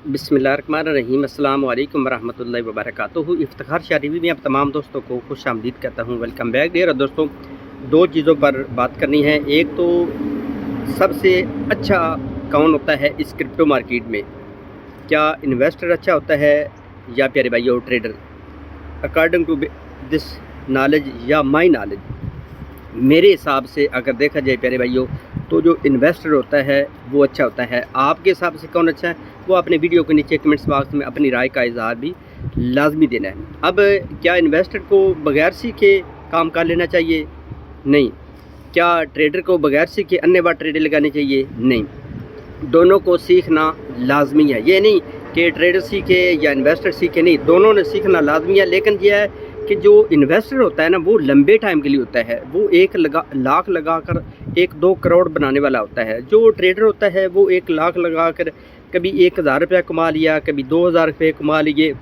बिस्मिल्लाहिर्रहमानिर्रहीम। अस्सलाम वालेकुम वरहमतुल्लाहि वबरकातुहू। इफ्तिखार शाह टीवी में आप तमाम दोस्तों को खुश आमदीद कहता हूँ। वेलकम बैक डियर दोस्तों। दो चीज़ों पर बात करनी है। एक तो सबसे अच्छा कौन होता है इस क्रिप्टो मार्केट में, क्या इन्वेस्टर अच्छा होता है या प्यारे भाइयों trader? According to this knowledge या माई नॉलेज, मेरे हिसाब से अगर देखा जाए प्यारे भाइयों, तो जो इन्वेस्टर होता है वो अच्छा होता है। आपके हिसाब से कौन अच्छा है, वो अपने वीडियो के नीचे कमेंट्स बॉक्स में अपनी राय का इजहार भी लाजमी देना है। अब क्या इन्वेस्टर को बगैर सीखे काम कर लेना चाहिए? नहीं। क्या ट्रेडर को बगैर सीखे अन्य ट्रेडें लगानी चाहिए? नहीं। दोनों को सीखना लाजमी है। ये नहीं कि ट्रेडर सीखे या इन्वेस्टर सीखे, नहीं, दोनों ने सीखना लाजमी है। लेकिन यह है कि जो इन्वेस्टर होता है ना, वो लंबे टाइम के लिए होता है। वो लाख लगा कर 1-2 करोड़ बनाने वाला होता है। जो ट्रेडर होता है वो 1 लाख लगा कर कभी 1000 रुपया कमा लिया, कभी 2000 रुपये कमा लिए।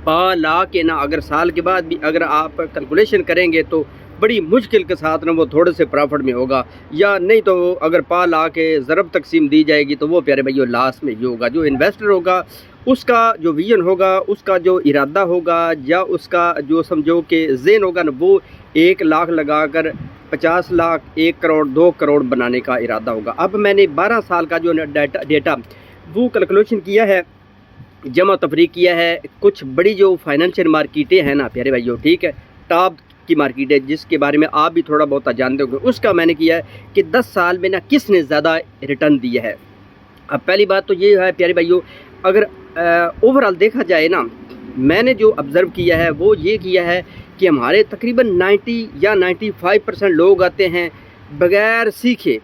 पा ला के ना अगर साल के बाद भी अगर आप कैलकुलेशन करेंगे तो बड़ी मुश्किल के साथ ना वो थोड़े से प्रॉफिट में होगा, या नहीं तो अगर पा ला के ज़रब तकसीम दी जाएगी तो वो प्यारे भाइयों लास्ट में ही होगा। जो इन्वेस्टर होगा उसका जो विजन होगा, उसका जो इरादा होगा, या उसका जो समझो कि ज़हन होगा ना, वो 1 लाख लगा कर 50 लाख, 1 करोड़, 2 करोड़ बनाने का इरादा होगा। अब मैंने 12 साल का जो डेटा वो कैलकुलेशन किया है, जमा तफरीक किया है। कुछ बड़ी जो फाइनेंशियल मार्केटें हैं ना प्यारे भाइयों, ठीक है, टॉप की मार्केट है जिसके बारे में आप भी थोड़ा बहुत जानते होंगे, उसका मैंने किया है कि 10 साल में ना किसने ज़्यादा रिटर्न दिया है। अब पहली बात तो ये है प्यारे भाइयों, अगर ओवरऑल देखा जाए ना, मैंने जो ऑब्ज़र्व किया है वो ये किया है कि हमारे तकरीबन 90 या 95% लोग आते हैं बग़ैर सीखे।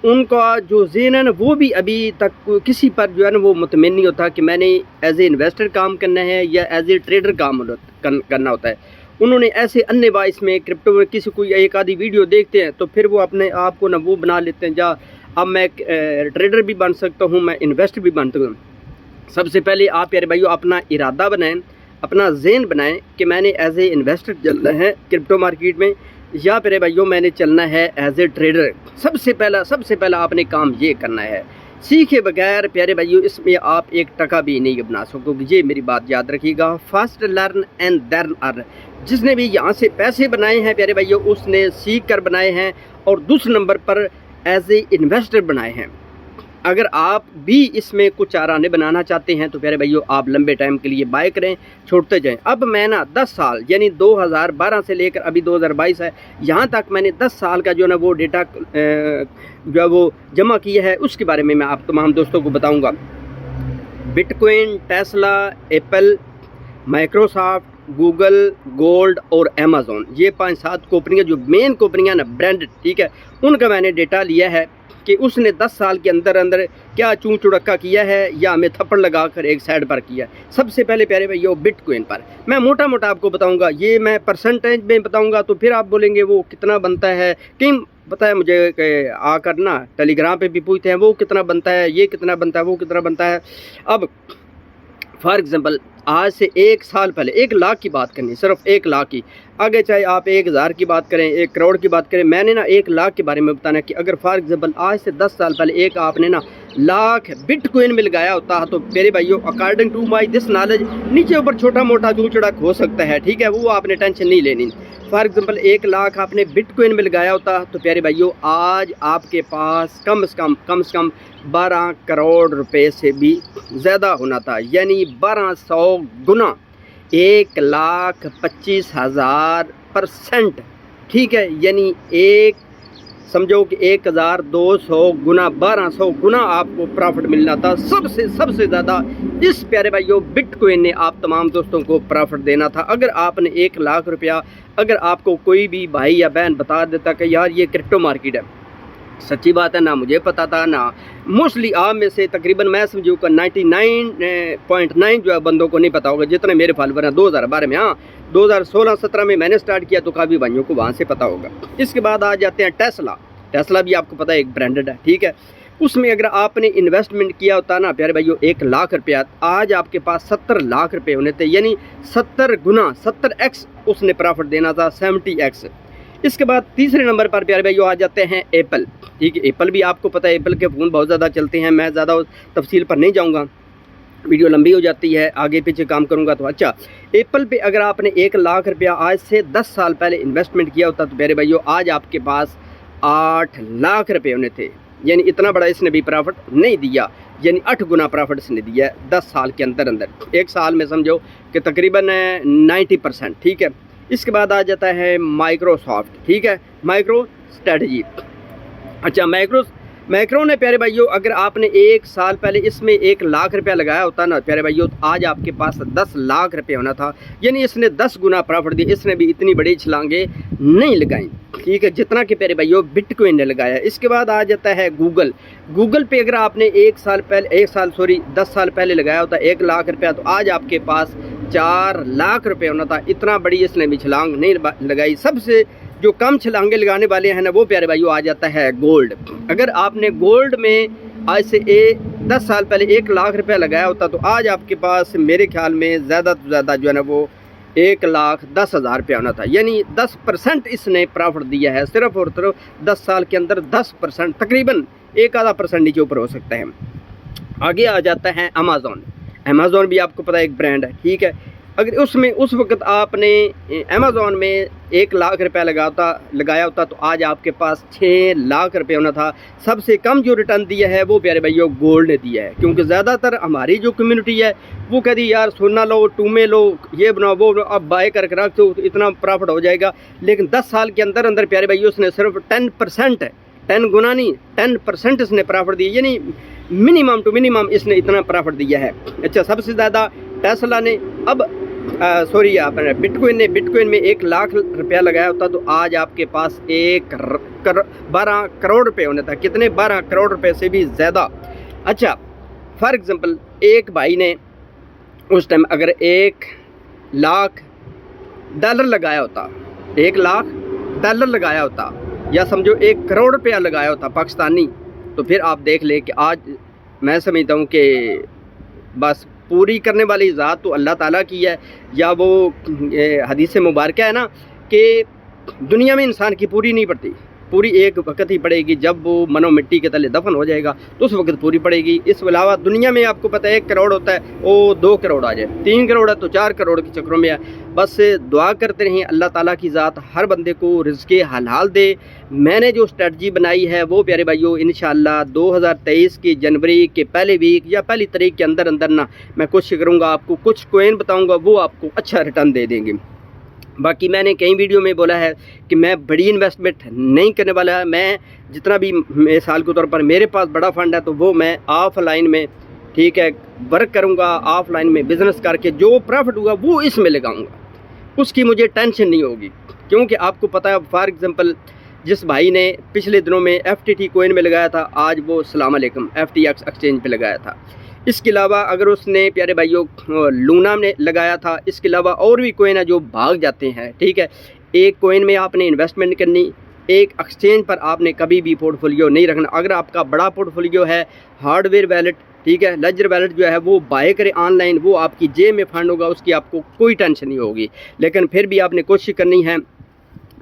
उनका जो ज़हन है ना, वो भी अभी तक किसी पर जो है ना वो मुतमिन नहीं होता कि मैंने एज ए इन्वेस्टर काम करना है या एज ए ट्रेडर काम करना होता है। उन्होंने ऐसे अन्य बाइस में क्रिप्टो में किसी कोई एक आधी वीडियो देखते हैं तो फिर वो अपने आप को ना वो बना लेते हैं, जा अब मैं ट्रेडर भी बन सकता हूँ, मैं इन्वेस्टर भी बन सकता हूँ। सबसे पहले आप प्यारे भाइयों अपना इरादा बनाएं, अपना ज़हन बनाएं कि मैंने एज ए इन्वेस्टर चलना है क्रिप्टो मार्केट में, या प्यारे भाइयों मैंने चलना है एज ए ट्रेडर। सबसे पहला आपने काम ये करना है। सीखे बगैर प्यारे भाइयों इसमें आप 1 टका भी नहीं बना सकोगे। ये मेरी बात याद रखिएगा। First learn and then earn. जिसने भी यहाँ से पैसे बनाए हैं प्यारे भाइयों, उसने सीख कर बनाए हैं, और दूसरे नंबर पर एज ए इन्वेस्टर बनाए हैं। अगर आप भी इसमें कुछ आराने बनाना चाहते हैं तो प्यारे भाइयों आप लंबे टाइम के लिए बाय करें, छोड़ते जाएं। अब मैं ना 10 साल यानी 2012 से लेकर अभी 2022 है, यहाँ तक मैंने 10 साल का जो ना वो डेटा जो है वो जमा किया है, उसके बारे में मैं आप तमाम दोस्तों को बताऊँगा। Bitcoin, Tesla, Apple, Microsoft, Google, gold और अमेज़न, ये 5-7 कंपनियाँ जो मेन कंपनियाँ ना ब्रांडेड, ठीक है, उनका मैंने डेटा लिया है कि उसने 10 साल के अंदर क्या चूँ चुड़क्का किया है या हमें थप्पड़ लगा कर एक साइड पर किया है। सबसे पहले प्यारे भाइयों बिटकॉइन पर मैं मोटा आपको बताऊंगा, ये मैं परसेंटेज में बताऊंगा तो फिर आप बोलेंगे वो कितना बनता है। कहीं पता है मुझे आकर ना टेलीग्राम पे भी पूछते हैं वो कितना बनता है, ये कितना बनता है, वो कितना बनता है। अब फॉर एग्ज़ाम्पल आज से 1 साल पहले 1 लाख की बात करनी, सिर्फ 1 लाख की, आगे चाहे आप 1000 की बात करें, 1 करोड़ की बात करें, मैंने ना 1 लाख के बारे में बताना कि अगर फॉर एग्ज़ाम्पल आज से 10 साल पहले एक आपने ना लाख बिटकॉइन में लगाया होता तो मेरे भाइयों according to my this knowledge नीचे ऊपर छोटा मोटा चूचड़क हो सकता है, ठीक है, वो आपने टेंशन नहीं लेनी। फॉर एग्ज़ाम्पल 1 लाख आपने बिटकॉइन में लगाया होता तो प्यारे भाइयों आज आपके पास कम से कम 12 करोड़ रुपए से भी ज़्यादा होना था, यानी 1200 गुना, 1,25,000%, ठीक है, यानी समझो कि 1200 गुना, 1200 गुना आपको प्रॉफिट मिलना था। सबसे ज़्यादा इस प्यारे भाइयों बिटकॉइन ने आप तमाम दोस्तों को प्रॉफिट देना था। अगर आपने 1 लाख रुपया अगर आपको कोई भी भाई या बहन बता देता कि यार ये क्रिप्टो मार्केट है, सच्ची बात है ना मुझे पता था ना मोस्टली आप में से तकरीबन मैं समझूँ का 99.9 जो है बंदों को नहीं पता होगा, जितने मेरे फॉलोवर हैं 2012 में। हाँ 2016-17 में मैंने स्टार्ट किया तो काफ़ी भाइयों को वहाँ से पता होगा। इसके बाद आ जाते हैं टेस्ला भी आपको पता है एक ब्रांडेड है, ठीक है। उसमें अगर आपने इन्वेस्टमेंट किया होता ना प्यारे भाइयों 1 लाख रुपया, आज आपके पास 70 लाख रुपये होने थे, यानी 70 गुना 70x उसने प्रॉफिट देना था, 70x। इसके बाद तीसरे नंबर पर प्यारे भाइयों आ जाते हैं एप्पल, ठीक है। एप्पल भी आपको पता है एप्पल के फ़ोन बहुत ज़्यादा चलते हैं, मैं ज़्यादा तफसील पर नहीं जाऊँगा। वीडियो लंबी हो जाती है, आगे पीछे काम करूंगा तो। अच्छा, एप्पल पे अगर आपने 1 लाख रुपया आज से 10 साल पहले इन्वेस्टमेंट किया होता तो मेरे भाइयों आज आपके पास 8 लाख रुपये होने थे। यानी इतना बड़ा इसने भी प्रॉफिट नहीं दिया, यानी 8 गुना प्रॉफिट इसने दिया है 10 साल के अंदर अंदर। एक साल में समझो कि तकरीबन 90%, ठीक है। इसके बाद आ जाता है माइक्रोसॉफ्ट, ठीक है, माइक्रो स्ट्रेटजी। अच्छा, मैक्रो ने प्यारे भाइयों अगर आपने 1 साल पहले इसमें 1 लाख रुपया लगाया होता ना प्यारे भाइयों तो आज आपके पास 10 लाख रुपये होना था। यानी इसने 10 गुना प्रॉफिट दिया। इसने भी इतनी बड़ी छलांगे नहीं लगाई, ठीक है, जितना कि प्यारे भाइयों बिटकॉइन ने लगाया। इसके बाद आ जाता है गूगल पे अगर आपने 10 साल पहले लगाया होता 1 लाख रुपया तो आज आपके पास 4 लाख रुपये होना था। इतना बड़ी इसने भी छलांग नहीं लगाई। सबसे जो कम छलांगे लगाने वाले हैं ना वो प्यारे भाइयों आ जाता है गोल्ड। अगर आपने गोल्ड में आज से 10 साल पहले 1 लाख रुपया लगाया होता तो आज आपके पास मेरे ख्याल में ज़्यादा से ज़्यादा जो है ना वो 1,10,000 रुपया होना था। यानी 10% इसने प्रॉफिट दिया है सिर्फ और सिर्फ 10 साल के अंदर। 10%, तकरीबन 1-आधा% नीचे ऊपर हो सकता है। आगे आ जाता है अमेज़ॉन भी आपको पता है एक ब्रांड है, ठीक है। अगर उसमें उस वक्त आपने अमेज़ॉन में 1 लाख रुपया लगाया होता तो आज आपके पास 6 लाख रुपये होना था। सबसे कम जो रिटर्न दिया है वो प्यारे भाइयों गोल्ड ने दिया है, क्योंकि ज़्यादातर हमारी जो कम्युनिटी है वो कहती यार सोना लो, टूमे लो, ये बनाओ वो बनाओ, अब बाय करके रख दो तो इतना प्रॉफिट हो जाएगा। लेकिन 10 साल के अंदर अंदर प्यारे भाइयों उसने सिर्फ 10% है, 10 गुना नहीं 10% इसने प्रॉफिट दिया। यानी मिनिमम टू मिनिमम इसने इतना प्रॉफिट दिया है। अच्छा, सबसे ज़्यादा टेस्ला ने बिटकॉइन में 1 लाख रुपया लगाया होता तो आज आपके पास 12 करोड़ रुपए होने था। कितने? 12 करोड़ रुपए से भी ज़्यादा। अच्छा, फॉर एग्ज़ाम्पल एक भाई ने उस टाइम अगर 1 लाख डॉलर लगाया होता, 1 लाख डॉलर लगाया होता या समझो 1 करोड़ रुपया लगाया होता पाकिस्तानी, तो फिर आप देख ले कि आज मैं समझता हूँ कि बस पूरी करने वाली ज़ात तो अल्लाह ताला की है। या वो हदीस मुबारक है ना कि दुनिया में इंसान की पूरी नहीं पड़ती, पूरी एक वक्त ही पड़ेगी जब वो मनो मिट्टी के तले दफन हो जाएगा तो उस वक्त पूरी पड़ेगी। इस अलावा दुनिया में आपको पता है 1 करोड़ होता है, वो 2 करोड़ आ जाए, 3 करोड़ है तो 4 करोड़ के चक्करों में है। बस दुआ करते रहें अल्लाह ताला की ज़ात हर बंदे को रिज़्क़े हलाल दे। मैंने जो स्ट्रेटजी बनाई है वो प्यारे भाइयों इंशाअल्लाह 2023 की जनवरी के पहले वीक या पहली तारीख के अंदर अंदर ना मैं कोशिश करूँगा आपको कुछ कॉइन बताऊँगा, वो आपको अच्छा रिटर्न दे देंगे। बाकी मैंने कई वीडियो में बोला है कि मैं बड़ी इन्वेस्टमेंट नहीं करने वाला है। मैं जितना भी मिसाल के तौर पर मेरे पास बड़ा फंड है तो वो मैं ऑफलाइन में, ठीक है, वर्क करूँगा, ऑफलाइन में बिज़नेस करके जो प्रॉफिट होगा वो इसमें लगाऊँगा, उसकी मुझे टेंशन नहीं होगी। क्योंकि आपको पता है फॉर एग्ज़ाम्पल जिस भाई ने पिछले दिनों में FTT कोइन में लगाया था आज वो सलाम अलैकुम FTX एक्सचेंज पे लगाया था। इसके अलावा अगर उसने प्यारे भाइयों लूना में लगाया था, इसके अलावा और भी कोइन है जो भाग जाते हैं, ठीक है। एक कोइन में आपने इन्वेस्टमेंट करनी, एक एक्सचेंज पर आपने कभी भी पोर्टफोलियो नहीं रखना। अगर आपका बड़ा पोर्टफोलियो है हार्डवेयर वैलेट, ठीक है, लेजर वैलेट जो है वो बाय करें ऑनलाइन, वो आपकी जेब में फंड होगा, उसकी आपको कोई टेंशन नहीं होगी। लेकिन फिर भी आपने कोशिश करनी है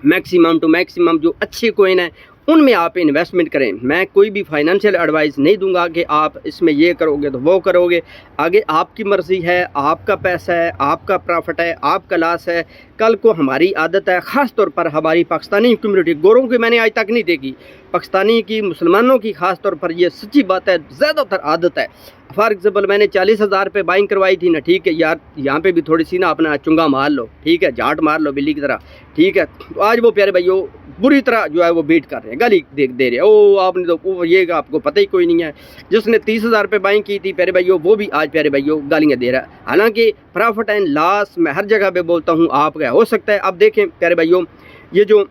मैक्सिमम टू मैक्सिमम जो अच्छे कोइन है उनमें आप इन्वेस्टमेंट करें। मैं कोई भी फाइनेंशियल एडवाइस नहीं दूंगा कि आप इसमें ये करोगे तो वो करोगे। आगे आपकी मर्ज़ी है, आपका पैसा है, आपका प्रॉफिट है, आपका लॉस है। कल को हमारी आदत है, ख़ास तौर पर हमारी पाकिस्तानी कम्युनिटी, गोरों की मैंने आज तक नहीं देखी, पाकिस्तानी की मुसलमानों की ख़ास तौर पर ये सच्ची बात है, ज़्यादातर आदत है। फॉर एग्ज़ाम्पल मैंने 40,000 रुपये बाइंग करवाई थी ना, ठीक है यार, यहाँ पे भी थोड़ी सी ना अपना चुंगा मार लो, ठीक है, झाट मार लो बिल्ली की तरह, ठीक है। तो आज वो प्यारे भाइयों बुरी तरह जो है वो बीट कर रहे हैं, गाली दे रहे हैं, ओ आपने तो ये आपको पता ही कोई नहीं है। जिसने 30,000 रुपये बाइंग की थी प्यारे भाइयों वो भी आज प्यारे भाइयों गालियाँ दे रहा है। हालांकि प्रॉफिट एंड लॉस मैं हर जगह पे बोलता हूँ, आपका हो सकता है। अब देखें प्यारे भाइयों, ये जो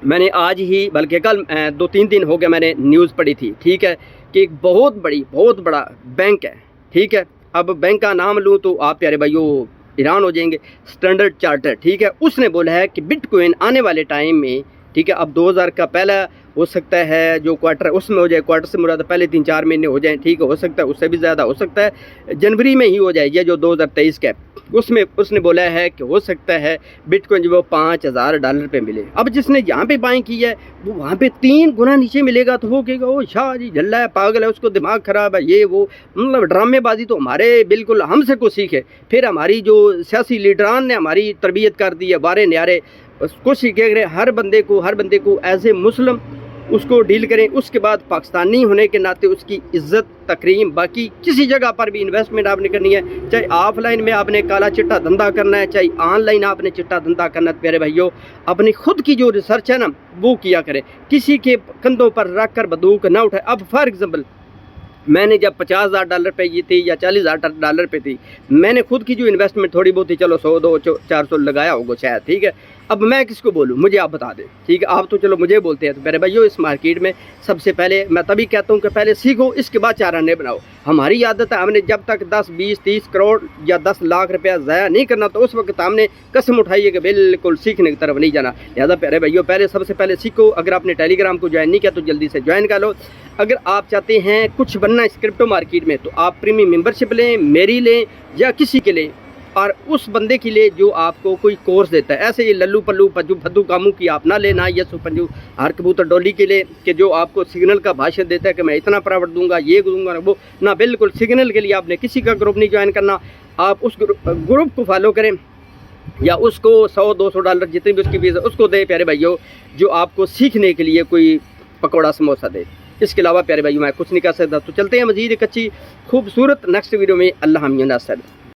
मैंने आज ही बल्कि कल 2-3 दिन हो गया मैंने न्यूज़ पढ़ी थी, ठीक है, कि एक बहुत बड़ा बैंक है, ठीक है। अब बैंक का नाम लूँ तो आप प्यारे भाइयों हैरान हो जाएंगे, स्टैंडर्ड चार्टर, ठीक है। उसने बोला है कि बिटकॉइन आने वाले टाइम में, ठीक है, अब 2000 का पहला हो सकता है जो क्वार्टर उसमें हो जाए, क्वार्टर से मुराद पहले 3-4 महीने हो जाएं, ठीक है, हो सकता है उससे भी ज़्यादा हो सकता है जनवरी में ही हो जाए, ये जो 2023 का اس میں اس نے بولا ہے کہ ہو سکتا ہے بٹ کوائن جو وہ $5000 پہ ملے. اب جس نے یہاں پہ بائیں کی ہے وہ وہاں پہ 3 گنا نیچے ملے گا تو وہ کہے گا او شاہ جی جھلا ہے، پاگل ہے، اس کو دماغ خراب ہے، یہ وہ. مطلب ڈرامے بازی تو ہمارے بالکل ہم سے کو سیکھے. پھر ہماری جو سیاسی لیڈران نے ہماری تربیت کر دی ہے بارے نیارے، کوشش کیا کریں ہر بندے کو ایز اے مسلم اس کو ڈیل کریں. اس کے بعد پاکستانی ہونے کے ناطے اس کی عزت تکریم، باقی کسی جگہ پر بھی انویسٹمنٹ آپ نے کرنی ہے، چاہے آف لائن میں آپ نے کالا چٹا دھندا کرنا ہے، چاہے آن لائن آپ نے چٹا دھندا کرنا ہے. پیارے بھائیو، اپنی خود کی جو ریسرچ ہے نا وہ کیا کریں، کسی کے کندھوں پر رکھ کر بندوق نہ اٹھائے. اب فار ایگزامپل میں نے جب $50,000 پہ یہ تھی یا $40,000 پہ تھی، میں نے خود کی جو انویسٹمنٹ تھوڑی بہت ہی چلو 100-200-400 لگایا ہوگا شاید، ٹھیک ہے. اب میں کس کو بولوں، مجھے آپ بتا دیں، ٹھیک ہے. آپ تو چلو مجھے بولتے ہیں. تو میرے بھائیو اس مارکیٹ میں سب سے پہلے میں تبھی کہتا ہوں کہ پہلے سیکھو، اس کے بعد چارہ بناؤ. ہماری عادت ہے ہم نے جب تک 10 20 30 کروڑ یا 10 لاکھ روپیہ ضائع نہیں کرنا تو اس وقت ہم نے قسم اٹھائی ہے کہ بالکل سیکھنے کی طرف نہیں جانا. لہٰذا پیارے بھائیو پہلے سب سے پہلے سیکھو. اگر آپ نے ٹیلی گرام کو جوائن نہیں کیا تو جلدی سے جوائن کر لو. اگر آپ چاہتے ہیں کچھ بننا اس کرپٹو مارکیٹ میں تو آپ پریمیم ممبرشپ لیں، میری لیں یا کسی کے لیں، اور اس بندے کے لیے جو آپ کو کوئی کورس دیتا ہے. ایسے یہ للو پلو پجو پھدو کاموں کی آپ نہ لینا، یسو پنجو ہر کبوتر ڈولی کے لیے کہ جو آپ کو سگنل کا بھاشن دیتا ہے کہ میں اتنا پرائیویٹ دوں گا، یہ دوں گا وہ نہ. بالکل سگنل کے لیے آپ نے کسی کا گروپ نہیں جوائن کرنا. آپ اس گروپ کو فالو کریں یا اس کو $100-200 جتنی بھی اس کی فیس ہے اس کو دے پیارے بھائیو، جو آپ کو سیکھنے کے لیے کوئی پکوڑا سموسہ دے. اس کے علاوہ پیارے بھائیو میں کچھ نہیں کر سکتا. تو چلتے ہیں مزید ایک اچھی خوبصورت نیکسٹ ویڈیو میں. اللہ حافظ.